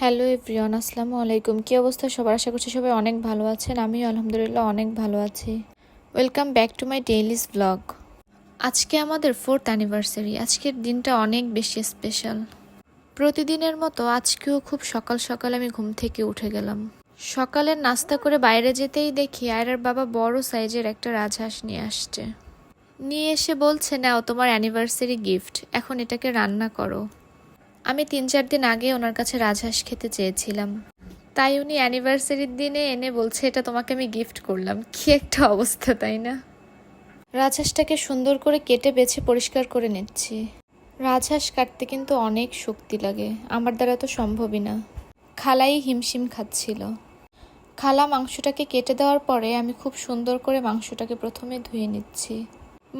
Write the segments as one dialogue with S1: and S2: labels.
S1: Hello everyone, আসসালামু আলাইকুম। কী অবস্থা সবার? আশা করছি সবাই অনেক ভালো আছেন। আমিও আলহামদুলিল্লাহ অনেক ভালো আছি। Welcome back to my ডেইলিস blog. আজকে আমাদের 4th অ্যানিভার্সারি। আজকের দিনটা অনেক বেশি স্পেশাল। প্রতিদিনের মতো আজকেও খুব সকাল সকাল আমি ঘুম থেকে উঠে গেলাম। সকালের নাস্তা করে বাইরে যেতেই দেখি আয়রার বাবা বড় সাইজের একটা রাজহাঁস নিয়ে আসছে। নিয়ে এসে বলছে, নাও তোমার অ্যানিভার্সারি গিফট, এখন এটাকে রান্না করো। আমি 3-4 দিন আগে ওনার কাছে রাজহাঁস খেতে চেয়েছিলাম, তাই উনি অ্যানিভার্সারির দিনে এনে বলছে এটা তোমাকে আমি গিফট করলাম। কি একটা অবস্থা, তাই না? রাজহাঁসটাকে সুন্দর করে কেটে বেছে পরিষ্কার করে নিচ্ছি। রাজহাঁস কাটতে কিন্তু অনেক শক্তি লাগে, আমার দ্বারা তো সম্ভবই না। খালাই হিমশিম খাচ্ছিল। খালা মাংসটাকে কেটে দেওয়ার পরে আমি খুব সুন্দর করে মাংসটাকে প্রথমে ধুয়ে নিচ্ছি।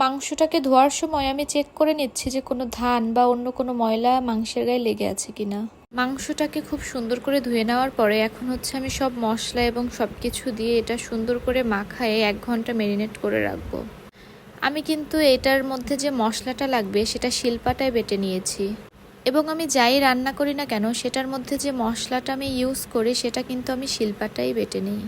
S1: মাংসটাকে ধোয়ার সময় আমি চেক করে নিচ্ছি যে কোনো ধান বা অন্য কোনো ময়লা মাংসের গায়ে লেগে আছে কিনা। মাংসটাকে খুব সুন্দর করে ধুয়ে নেওয়ার পরে এখন হচ্ছে আমি সব মশলা এবং সব কিছু দিয়ে এটা সুন্দর করে মাখায়ে 1 ঘন্টা ম্যারিনেট করে রাখবো। আমি কিন্তু এটার মধ্যে যে মশলাটা লাগবে সেটা শিলপাটায় বেটে নিয়েছি, এবং আমি যাই রান্না করি না কেন সেটার মধ্যে যে মশলাটা আমি ইউজ করি সেটা কিন্তু আমি শিলপাটাই বেটে নিই।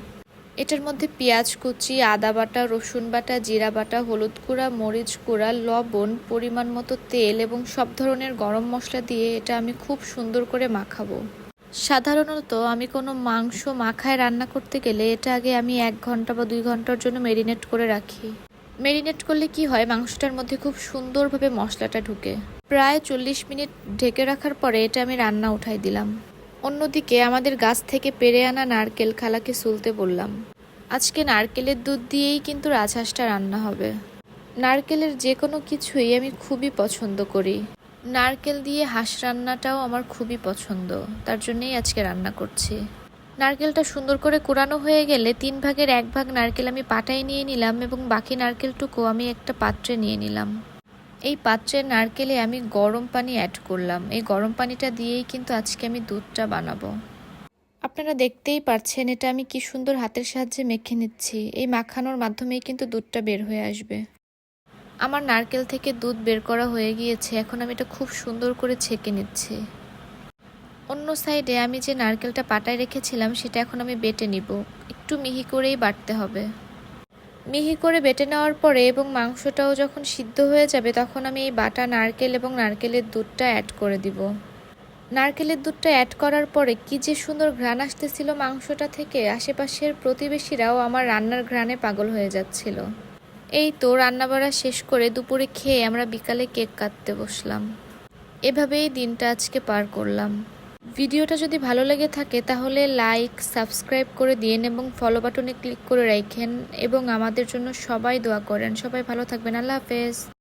S1: এটার মধ্যে পেঁয়াজ কুচি, আদা বাটা, রসুন বাটা, জিরা বাটা, হলুদ গুঁড়া, মরিচ গুঁড়া, লবণ, পরিমাণ মতো তেল এবং সব ধরনের গরম মশলা দিয়ে এটা আমি খুব সুন্দর করে মাখাবো। সাধারণত আমি কোনো মাংস মাখায় রান্না করতে গেলে এটা আগে আমি 1 ঘন্টা বা 2 ঘন্টার জন্য ম্যারিনেট করে রাখি। ম্যারিনেট করলে কি হয়, মাংসটার মধ্যে খুব সুন্দরভাবে মশলাটা ঢুকে। প্রায় 40 মিনিট ঢেকে রাখার পরে এটা আমি রান্না উঠাই দিলাম। অন্যদিকে আমাদের গাছ থেকে পেড়ে আনা নারকেল খালাকে সুলতে বললাম। আজকে নারকেলের দুধ দিয়েই কিন্তু রাজহাঁসটা রান্না হবে। নারকেলের যে কোনো কিছুই আমি খুবই পছন্দ করি। নারকেল দিয়ে হাঁস রান্নাটাও আমার খুবই পছন্দ, তার জন্যই আজকে রান্না করছি। নারকেলটা সুন্দর করে কোরানো হয়ে গেলে 3 ভাগের 1 ভাগ নারকেল আমি পাটায় নিয়ে নিলাম এবং বাকি নারকেলটুকু আমি একটা পাত্রে নিয়ে নিলাম। এই পাত্রের নারকেলে আমি গরম পানি অ্যাড করলাম। এই গরম পানিটা দিয়েই কিন্তু আজকে আমি দুধটা বানাবো। আপনারা দেখতেই পাচ্ছেন এটা আমি কি সুন্দর হাতের সাহায্যে মেখে নিচ্ছি। এই মাখানোর মাধ্যমেই কিন্তু দুধটা বের হয়ে আসবে। আমার নারকেল থেকে দুধ বের করা হয়ে গিয়েছে, এখন আমি এটা খুব সুন্দর করে ছেঁকে নিচ্ছি। অন্য সাইডে আমি যে নারকেলটা পাটায় রেখেছিলাম সেটা এখন আমি বেটে নিব। একটু মিহি করেই বাটতে হবে। মিহি করে বেটে নেওয়ার পরে এবং মাংসটাও যখন সিদ্ধ হয়ে যাবে তখন আমি এই বাটা নারকেল এবং নারকেলের দুধটা অ্যাড করে দিব। নারকেলের দুধটা অ্যাড করার পরে কি যে সুন্দর ঘ্রাণ আসতেছিল মাংসটা থেকে, আশেপাশের প্রতিবেশীরাও আমার রান্নার ঘ্রাণে পাগল হয়ে যাচ্ছিল। এই তো রান্নাবাড়া শেষ করে দুপুরে খেয়ে আমরা বিকালে কেক কাটতে বসলাম। এভাবেই দিনটা আজকে পার করলাম। ভিডিওটা যদি ভালো লেগে থাকে তাহলে লাইক, সাবস্ক্রাইব করে দিন এবং ফলো বাটনে ক্লিক করে রাখেন এবং আমাদের জন্য সবাই দোয়া করেন। সবাই ভালো থাকবেন। আল্লাহ হাফেজ।